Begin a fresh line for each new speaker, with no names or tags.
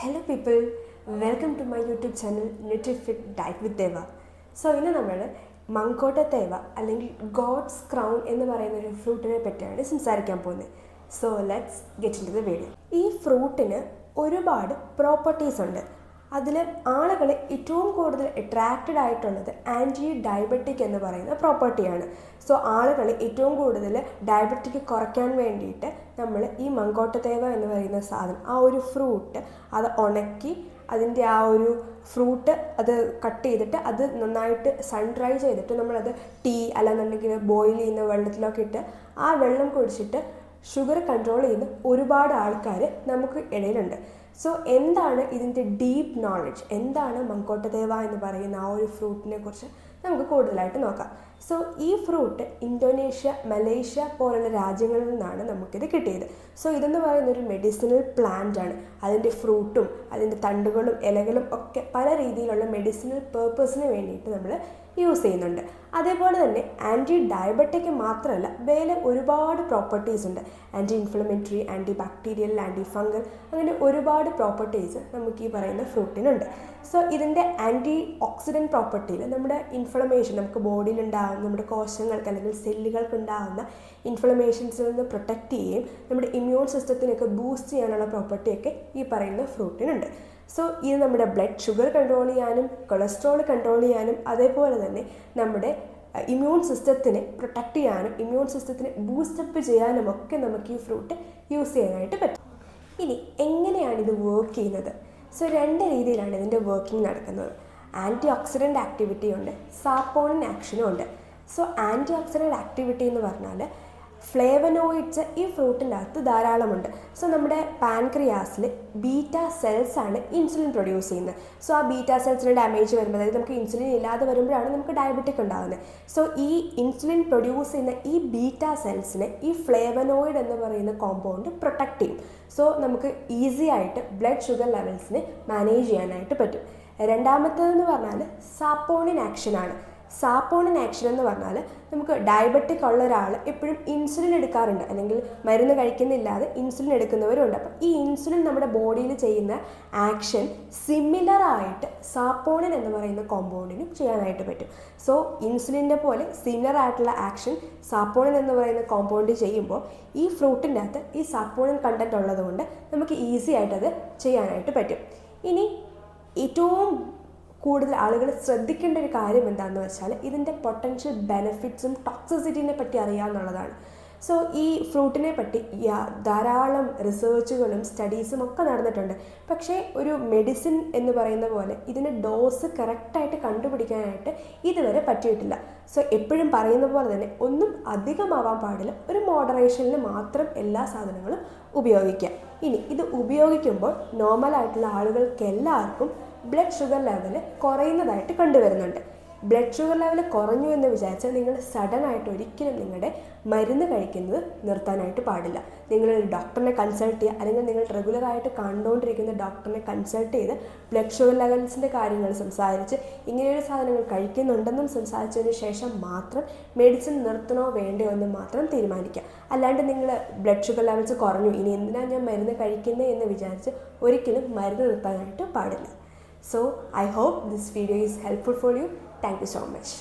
Hello people, welcome to my YouTube channel NutriFit Diet with Deva. So ഇന്ന് നമ്മൾ മങ്കോട്ട തേവ അല്ലെങ്കിൽ God's crown എന്ന് പറയുന്ന ഒരു ഫ്രൂട്ടിനെ പറ്റിയാണ് സംസാരിക്കാൻ പോകുന്നത്. So let's get into the video. ഈ ഫ്രൂട്ടിന് ഒരുപാട് പ്രോപ്പർട്ടീസ് ഉണ്ട്. അതിൽ ആളുകൾ ഏറ്റവും കൂടുതൽ അട്രാക്റ്റഡ് ആയിട്ടുള്ളത് ആൻറ്റി ഡയബറ്റിക് എന്ന് പറയുന്ന പ്രോപ്പർട്ടിയാണ്. സോ ആളുകൾ ഏറ്റവും കൂടുതൽ ഡയബറ്റിക് കുറയ്ക്കാൻ വേണ്ടിയിട്ട് നമ്മൾ ഈ മങ്കോട്ട തേവ എന്ന് പറയുന്ന സാധനം, ആ ഒരു ഫ്രൂട്ട് അത് ഉണക്കി അതിൻ്റെ ആ ഒരു ഫ്രൂട്ട് അത് കട്ട് ചെയ്തിട്ട് അത് നന്നായിട്ട് സൺ ഡ്രൈ ചെയ്തിട്ട് നമ്മളത് ടീ അല്ലാന്നുണ്ടെങ്കിൽ ബോയിൽ ചെയ്യുന്ന വെള്ളത്തിലൊക്കെ ഇട്ട് ആ വെള്ളം കുടിച്ചിട്ട് ഷുഗർ കൺട്രോൾ ചെയ്യുന്ന ഒരുപാട് ആൾക്കാർ നമുക്ക് ഇടയിലുണ്ട്. സോ എന്താണ് ഇതിൻ്റെ ഡീപ്പ് നോളജ്, എന്താണ് മങ്കോട്ട തേവ എന്ന് പറയുന്ന ആ ഒരു ഫ്രൂട്ടിനെ കുറിച്ച് നമുക്ക് കൂടുതലായിട്ട് നോക്കാം. സോ ഈ ഫ്രൂട്ട് ഇന്തോനേഷ്യ, മലേഷ്യ പോലുള്ള രാജ്യങ്ങളിൽ നിന്നാണ് നമുക്കിത് കിട്ടിയത്. സോ ഇതെന്ന് പറയുന്ന ഒരു മെഡിസിനൽ പ്ലാന്റ് ആണ്. അതിൻ്റെ ഫ്രൂട്ടും അതിൻ്റെ തണ്ടുകളും ഇലകളും ഒക്കെ പല രീതിയിലുള്ള മെഡിസിനൽ പേർപ്പസിന് വേണ്ടിയിട്ട് നമ്മൾ യൂസ് ചെയ്യുന്നുണ്ട്. അതേപോലെ തന്നെ ആൻറ്റി ഡയബറ്റിക് മാത്രമല്ല, വേറെ ഒരുപാട് പ്രോപ്പർട്ടീസ് ഉണ്ട്. Anti inflammatory, anti bacterial, anti fungal, അങ്ങനെ ഒരുപാട് പ്രോപ്പർട്ടീസ് നമുക്ക് ഈ പറയുന്ന ഫ്രൂട്ടിനുണ്ട്. സോ ഇതിൻ്റെ ആൻറ്റി ഓക്സിഡൻറ്റ് പ്രോപ്പർട്ടിയിൽ നമ്മുടെ ഇൻഫ്ലമേഷൻ, നമുക്ക് ബോഡിയിലുണ്ടാകുന്ന നമ്മുടെ കോശങ്ങൾക്ക് അല്ലെങ്കിൽ സെല്ലുകൾക്ക് ഉണ്ടാകുന്ന ഇൻഫ്ലമേഷൻസിൽ നിന്ന് പ്രൊട്ടക്റ്റ് ചെയ്യുകയും നമ്മുടെ ഇമ്മ്യൂൺ സിസ്റ്റത്തിനൊക്കെ ബൂസ്റ്റ് ചെയ്യാനുള്ള പ്രോപ്പർട്ടിയൊക്കെ ഈ പറയുന്ന ഫ്രൂട്ടിനുണ്ട്. സോ ഇത് നമ്മുടെ ബ്ലഡ് ഷുഗർ കൺട്രോൾ ചെയ്യാനും കൊളസ്ട്രോൾ കൺട്രോൾ ചെയ്യാനും അതേപോലെ തന്നെ നമ്മുടെ ഇമ്മ്യൂൺ സിസ്റ്റത്തിനെ പ്രൊട്ടക്റ്റ് ചെയ്യാനും ഇമ്മ്യൂൺ സിസ്റ്റത്തിനെ ബൂസ്റ്റപ്പ് ചെയ്യാനും ഒക്കെ നമുക്ക് ഈ ഫ്രൂട്ട് യൂസ് ചെയ്യാനായിട്ട് പറ്റും. ഇനി എങ്ങനെയാണ് ഇത് വർക്ക് ചെയ്യുന്നത്? സോ രണ്ട് രീതിയിലാണ് ഇതിൻ്റെ വർക്കിംഗ് നടക്കുന്നത്. ആൻറ്റി ഓക്സിഡൻ്റ് ആക്ടിവിറ്റി ഉണ്ട്, സാപ്പോണിൻ ആക്ഷനും ഉണ്ട്. സോ ആൻറ്റി ഓക്സിഡൻ്റ് ആക്ടിവിറ്റി എന്ന് പറഞ്ഞാൽ ഫ്ലേവനോയിഡ്സ് ഈ ഫ്രൂട്ടിൻ്റെ അകത്ത് ധാരാളമുണ്ട്. സോ നമ്മുടെ പാൻക്രിയാസിൽ ബീറ്റ സെൽസ് ആണ് ഇൻസുലിൻ പ്രൊഡ്യൂസ് ചെയ്യുന്നത്. സോ ആ ബീറ്റ സെൽസിന് ഡാമേജ് വരുമ്പോൾ, അതായത് നമുക്ക് ഇൻസുലിൻ ഇല്ലാതെ വരുമ്പോഴാണ് നമുക്ക് ഡയബറ്റിക് ഉണ്ടാകുന്നത്. സോ ഈ ഇൻസുലിൻ പ്രൊഡ്യൂസ് ചെയ്യുന്ന ഈ ബീറ്റ സെൽസിനെ ഈ ഫ്ലേവനോയിഡ് എന്ന് പറയുന്ന കോമ്പൗണ്ട് പ്രൊട്ടക്റ്റ് ചെയ്യും. സോ നമുക്ക് ഈസി ആയിട്ട് ബ്ലഡ് ഷുഗർ ലെവൽസിനെ മാനേജ് ചെയ്യാനായിട്ട് പറ്റും. രണ്ടാമത്തേതെന്ന് പറഞ്ഞാൽ സാപ്പോണിൻ ആക്ഷനാണ്. സാപ്പോണിൻ ആക്ഷൻ എന്ന് പറഞ്ഞാൽ നമുക്ക് ഡയബറ്റിക് ഉള്ള ഒരാൾ എപ്പോഴും ഇൻസുലിൻ എടുക്കാറുണ്ട്, അല്ലെങ്കിൽ മരുന്ന് കഴിക്കുന്നില്ലാതെ ഇൻസുലിൻ എടുക്കുന്നവരുണ്ട്. അപ്പം ഈ ഇൻസുലിൻ നമ്മുടെ ബോഡിയിൽ ചെയ്യുന്ന ആക്ഷൻ സിമിലർ ആയിട്ട് സാപ്പോണിൻ എന്ന് പറയുന്ന കോമ്പൗണ്ടിനും ചെയ്യാനായിട്ട് പറ്റും. സോ ഇൻസുലിൻ്റെ പോലെ സിമിലർ ആയിട്ടുള്ള ആക്ഷൻ സാപ്പോണിൻ എന്ന് പറയുന്ന കോമ്പൗണ്ട് ചെയ്യുമ്പോൾ ഈ ഫ്രൂട്ടിൻ്റെ അകത്ത് ഈ സാപ്പോണിൻ കണ്ടൻറ്റ് ഉള്ളതുകൊണ്ട് നമുക്ക് ഈസി ആയിട്ടത് ചെയ്യാനായിട്ട് പറ്റും. ഇനി ഏറ്റവും കൂടുതൽ ആളുകൾ ശ്രദ്ധിക്കേണ്ട ഒരു കാര്യം എന്താണെന്ന് വെച്ചാൽ ഇതിൻ്റെ പൊട്ടൻഷ്യൽ ബെനിഫിറ്റ്സും ടോക്സിസിറ്റീനെ പറ്റി അറിയാമെന്നുള്ളതാണ്. സോ ഈ ഫ്രൂട്ടിനെ പറ്റി ധാരാളം റിസർച്ചുകളും സ്റ്റഡീസും ഒക്കെ നടന്നിട്ടുണ്ട്. പക്ഷേ ഒരു മെഡിസിൻ എന്ന് പറയുന്ന പോലെ ഇതിന് ഡോസ് കറക്റ്റായിട്ട് കണ്ടുപിടിക്കാനായിട്ട് ഇതുവരെ പറ്റിയിട്ടില്ല. സോ എപ്പോഴും പറയുന്ന പോലെ തന്നെ ഒന്നും അധികമാവാൻ പാടില്ല, ഒരു മോഡറേഷനിൽ മാത്രം എല്ലാ സാധനങ്ങളും ഉപയോഗിക്കുക. ഇനി ഇത് ഉപയോഗിക്കുമ്പോൾ നോർമലായിട്ടുള്ള ആളുകൾക്ക് എല്ലാവർക്കും ബ്ലഡ് ഷുഗർ ലെവൽ കുറയുന്നതായിട്ട് കണ്ടുവരുന്നുണ്ട്. ബ്ലഡ് ഷുഗർ ലെവൽ കുറഞ്ഞു എന്ന് വിചാരിച്ചാൽ നിങ്ങൾ സഡനായിട്ട് ഒരിക്കലും നിങ്ങളുടെ മരുന്ന് കഴിക്കുന്നത് നിർത്താനായിട്ട് പാടില്ല. നിങ്ങളൊരു ഡോക്ടറിനെ കൺസൾട്ട് ചെയ്യുക, അല്ലെങ്കിൽ നിങ്ങൾ റെഗുലറായിട്ട് കണ്ടുകൊണ്ടിരിക്കുന്ന ഡോക്ടറിനെ കൺസൾട്ട് ചെയ്ത് ബ്ലഡ് ഷുഗർ ലെവൽസിൻ്റെ കാര്യങ്ങൾ സംസാരിച്ച് ഇങ്ങനെയൊരു സാധനങ്ങൾ കഴിക്കുന്നുണ്ടെന്നും സംസാരിച്ചതിന് ശേഷം മാത്രം മെഡിസിൻ നിർത്തണോ വേണ്ടയോ എന്ന് മാത്രം തീരുമാനിക്കുക. അല്ലാണ്ട് നിങ്ങൾ ബ്ലഡ് ഷുഗർ ലെവൽസ് കുറഞ്ഞു, ഇനി എന്തിനാണ് ഞാൻ മരുന്ന് കഴിക്കുന്നത് എന്ന് വിചാരിച്ച് ഒരിക്കലും മരുന്ന് നിർത്താനായിട്ട് പാടില്ല. So I hope this video is helpful for you. Thank you so much.